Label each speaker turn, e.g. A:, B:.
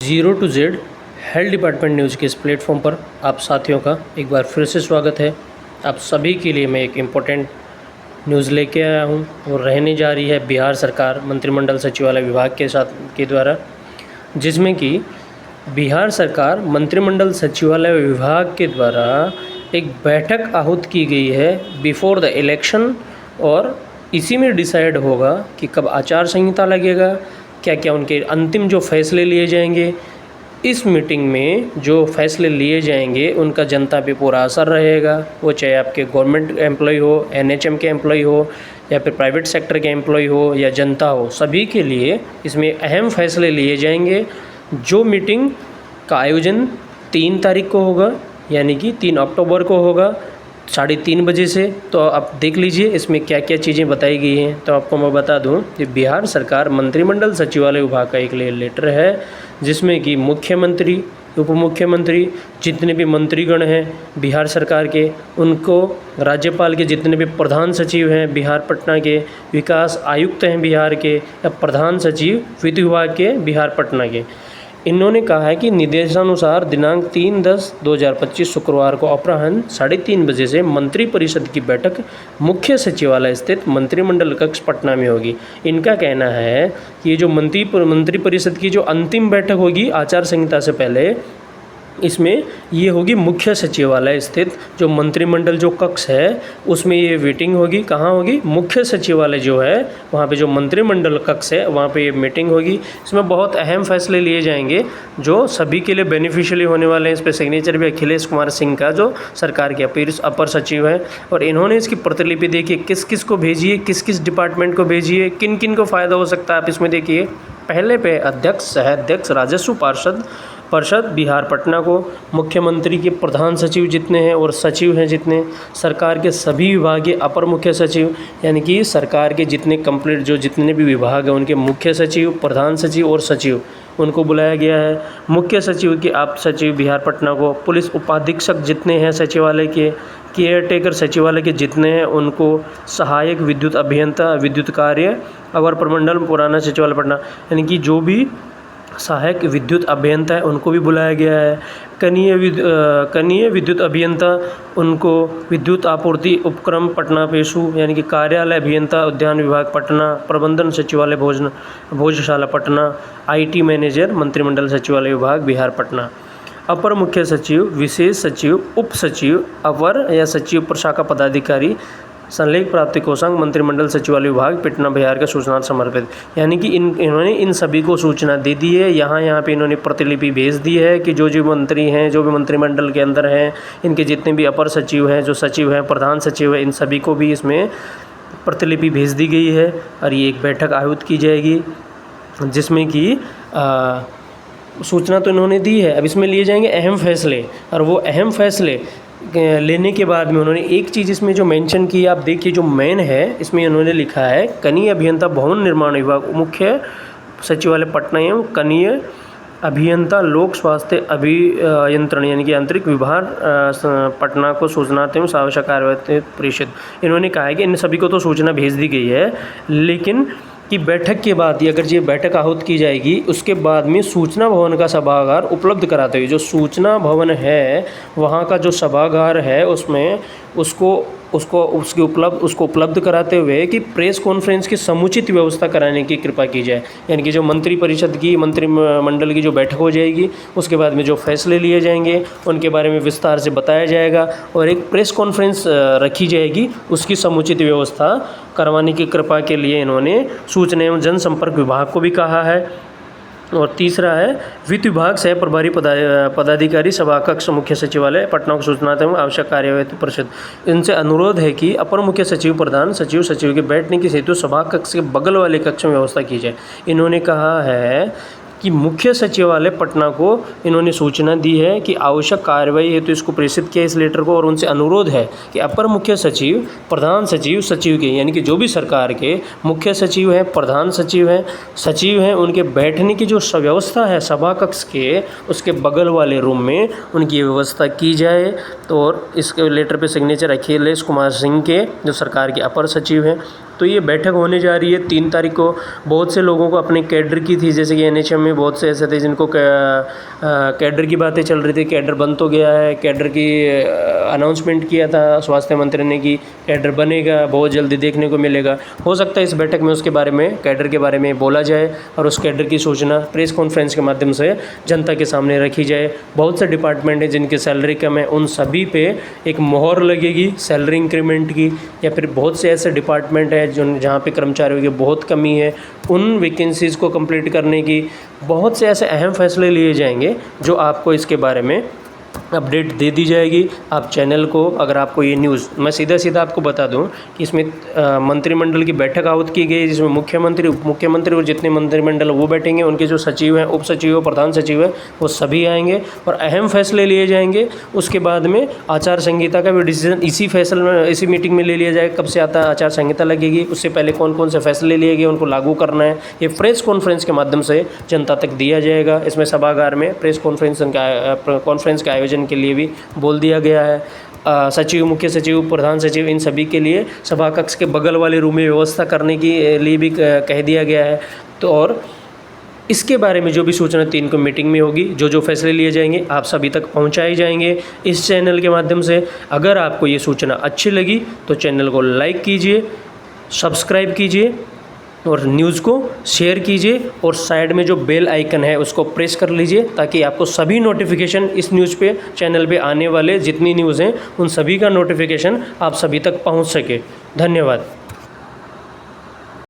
A: Zero to z health department news के इस platform पर आप साथियों का एक बार फिर से स्वागत है। आप सभी के लिए मैं एक इम्पोर्टेंट न्यूज़ लेके आया हूँ और रहने जा रही है बिहार सरकार मंत्रिमंडल सचिवालय विभाग के द्वारा, जिसमें कि बिहार सरकार मंत्रिमंडल सचिवालय विभाग के द्वारा एक बैठक आहूत की गई है बिफोर द इलेक्शन, और इसी में डिसाइड होगा कि कब आचार संहिता लगेगा, क्या क्या उनके अंतिम जो फैसले लिए जाएंगे। इस मीटिंग में जो फैसले लिए जाएंगे उनका जनता पे पूरा असर रहेगा, वो चाहे आपके गवर्नमेंट एम्प्लॉय हो, एनएचएम के एम्प्लॉय हो, या फिर प्राइवेट सेक्टर के एम्प्लॉय हो, या जनता हो, सभी के लिए इसमें अहम फैसले लिए जाएंगे। जो मीटिंग का आयोजन 3 तारीख को होगा, यानी कि 3 अक्टूबर को होगा 3:30 बजे से। तो आप देख लीजिए इसमें क्या क्या चीज़ें बताई गई हैं। तो आपको मैं बता दूं कि बिहार सरकार मंत्रिमंडल सचिवालय विभाग का एक लेटर है, जिसमें कि मुख्यमंत्री, उप मुख्यमंत्री, जितने भी मंत्रीगण हैं बिहार सरकार के, उनको, राज्यपाल के जितने भी प्रधान सचिव हैं बिहार पटना के, विकास आयुक्त हैं बिहार के, या प्रधान सचिव वित्त विभाग के बिहार पटना के, इन्होंने कहा है कि निर्देशानुसार दिनांक 3/10/2025 शुक्रवार को अपराह्न 3:30 बजे से मंत्रिपरिषद की बैठक मुख्य सचिवालय स्थित मंत्रिमंडल कक्ष पटना में होगी। इनका कहना है कि ये जो मंत्रिपरिषद की जो अंतिम बैठक होगी आचार संहिता से पहले, इसमें ये होगी मुख्य सचिवालय स्थित जो मंत्रिमंडल जो कक्ष है उसमें ये मीटिंग होगी। कहाँ होगी? मुख्य सचिवालय जो है वहाँ पे जो मंत्रिमंडल कक्ष है वहाँ पे ये मीटिंग होगी। इसमें बहुत अहम फैसले लिए जाएंगे जो सभी के लिए बेनिफिशियली होने वाले हैं। इस पर सिग्नेचर भी अखिलेश कुमार सिंह का, जो सरकार के अपर सचिव हैं, और इन्होंने इसकी प्रतिलिपि देखिए किस किस को भेजी है, किस किस डिपार्टमेंट को भेजी है, किन किन को फ़ायदा हो सकता है। आप इसमें देखिए पहले पे अध्यक्ष, सहाध्यक्ष, राजस्व परिषद बिहार पटना को, मुख्यमंत्री के प्रधान सचिव जितने हैं और सचिव हैं जितने, सरकार के सभी विभागीय अपर मुख्य सचिव, यानी कि सरकार के जितने कंप्लीट जो जितने भी विभाग हैं उनके मुख्य सचिव, प्रधान सचिव और सचिव, उनको बुलाया गया है। मुख्य सचिव के आप सचिव बिहार पटना को, पुलिस उपाधीक्षक जितने हैं सचिवालय के, केयर टेकर सचिवालय के जितने हैं उनको, सहायक विद्युत अभियंता, विद्युत कार्य अवर प्रमंडल पुराना सचिवालय पटना, यानी कि जो भी सहायक विद्युत अभियंता है उनको भी बुलाया गया है। कनीय विद्युत अभियंता, उनको विद्युत आपूर्ति उपक्रम पटना पेशु, यानी कि कार्यालय अभियंता उद्यान विभाग पटना, प्रबंधन सचिवालय भोजशाला पटना, आईटी मैनेजर मंत्रिमंडल सचिवालय विभाग बिहार पटना, अपर मुख्य सचिव, विशेष सचिव, उप सचिव, अवर या सचिव प्रशाखा पदाधिकारी, संलेख प्राप्ति कोषांग मंत्रिमंडल सचिवालय विभाग पटना बिहार का सूचना समर्पित। यानी कि इन्होंने इन सभी को सूचना दे दी है। यहाँ पे इन्होंने प्रतिलिपि भेज दी है कि जो जो मंत्री हैं, जो भी मंत्रिमंडल के अंदर हैं, इनके जितने भी अपर सचिव हैं, जो सचिव हैं, प्रधान सचिव हैं, इन सभी को भी इसमें प्रतिलिपि भेज दी गई है। और ये एक बैठक आयोजित की जाएगी जिसमें कि सूचना तो इन्होंने दी है। अब इसमें लिए जाएंगे अहम फैसले, और वो अहम फैसले लेने के बाद में उन्होंने एक चीज़ इसमें जो मेंशन की, आप देखिए जो मेन है इसमें उन्होंने लिखा है कनीय अभियंता भवन निर्माण विभाग मुख्य सचिवालय पटना एवं कनीय अभियंता लोक स्वास्थ्य अभियंत्रण, यानी कि आंतरिक विभाग पटना को सूचना एवं आवश्यक कार्यवाही परिषद। इन्होंने कहा है कि इन सभी को तो सूचना भेज दी गई है, लेकिन कि बैठक के बाद अगर ये बैठक आहूत की जाएगी उसके बाद में सूचना भवन का सभागार उपलब्ध कराते हुए, जो सूचना भवन है वहाँ का जो सभागार है उसमें उसको उपलब्ध कराते हुए कि प्रेस कॉन्फ्रेंस की समुचित व्यवस्था कराने की कृपा की जाए। यानी कि जो मंत्रिपरिषद की, मंत्रिमंडल की जो बैठक हो जाएगी उसके बाद में जो फैसले लिए जाएंगे उनके बारे में विस्तार से बताया जाएगा, और एक प्रेस कॉन्फ्रेंस रखी जाएगी, उसकी समुचित व्यवस्था करवाने की कृपा के लिए इन्होंने सूचना एवं जनसंपर्क विभाग को भी कहा है। और तीसरा है वित्त विभाग सह प्रभारी पदाधिकारी सभा कक्ष मुख्य सचिवालय पटना को सूचना एवं आवश्यक कार्यवाही परिषद। इनसे अनुरोध है कि अपर मुख्य सचिव, प्रधान सचिव के बैठने की हेतु सभा कक्ष के बगल वाले कक्ष में व्यवस्था की जाए। इन्होंने कहा है कि मुख्य सचिवालय पटना को इन्होंने सूचना दी है कि आवश्यक कार्रवाई है, तो इसको प्रेषित किया इस लेटर को, और उनसे अनुरोध है कि अपर मुख्य सचिव, प्रधान सचिव के, यानी कि जो भी सरकार के मुख्य सचिव हैं, प्रधान सचिव हैं, उनके बैठने की जो व्यवस्था है सभा कक्ष के उसके बगल वाले रूम में उनकी व्यवस्था की जाए। तो और इसके लेटर पे सिग्नेचर अखिलेश कुमार सिंह के, जो सरकार के अपर सचिव हैं। तो ये बैठक होने जा रही है 3 तारीख को। बहुत से लोगों को अपने कैडर की थी, जैसे कि एनएचएम में में बहुत से ऐसे थे जिनको कैडर की बातें चल रही थी, कैडर बन तो गया है, कैडर की अनाउंसमेंट किया था स्वास्थ्य मंत्री ने कि कैडर बनेगा, बहुत जल्दी देखने को मिलेगा। हो सकता है इस बैठक में उसके बारे में, कैडर के बारे में बोला जाए और उस कैडर की सूचना प्रेस कॉन्फ्रेंस के माध्यम से जनता के सामने रखी जाए। बहुत से डिपार्टमेंट हैं जिनकी सैलरी कम है, उन सभी पे एक मोहर लगेगी सैलरी इंक्रीमेंट की। या फिर बहुत से ऐसे डिपार्टमेंट हैं जो जहाँ पे कर्मचारियों की बहुत कमी है, उन वैकेंसीज़ को कंप्लीट करने की बहुत से ऐसे अहम फैसले लिए जाएंगे जो आपको इसके बारे में अपडेट दे दी जाएगी। आप चैनल को, अगर आपको ये न्यूज़, मैं सीधा आपको बता दूं कि इसमें मंत्रिमंडल की बैठक आहूत की गई, जिसमें मुख्यमंत्री, उप मुख्यमंत्री और जितने मंत्रिमंडल वो बैठेंगे, उनके जो सचिव हैं, उप सचिव, प्रधान सचिव हैं, वो सभी आएंगे और अहम फैसले लिए जाएंगे। उसके बाद में आचार संहिता का भी डिसीजन इसी मीटिंग में ले लिया जाएगा। कब से आचार संहिता लगेगी, उससे पहले कौन कौन से फैसले लिए गए, उनको लागू करना है, ये प्रेस कॉन्फ्रेंस के माध्यम से जनता तक दिया जाएगा। इसमें सभागार में प्रेस कॉन्फ्रेंस के आयोजन के लिए भी बोल दिया गया है। सचिव, मुख्य सचिव, प्रधान सचिव, इन सभी के लिए सभा कक्ष के बगल वाले रूम में व्यवस्था करने के लिए भी कह दिया गया है। तो और इसके बारे में जो भी सूचना 3 को मीटिंग में होगी, जो फैसले लिए जाएंगे आप सभी तक पहुंचाए जाएंगे इस चैनल के माध्यम से। अगर आपको ये सूचना अच्छी लगी तो चैनल को लाइक कीजिए, सब्सक्राइब कीजिए और न्यूज़ को शेयर कीजिए और साइड में जो बेल आइकन है उसको प्रेस कर लीजिए, ताकि आपको सभी नोटिफिकेशन इस न्यूज़ पे, चैनल पे आने वाले जितनी न्यूज़ हैं उन सभी का नोटिफिकेशन आप सभी तक पहुंच सके। धन्यवाद।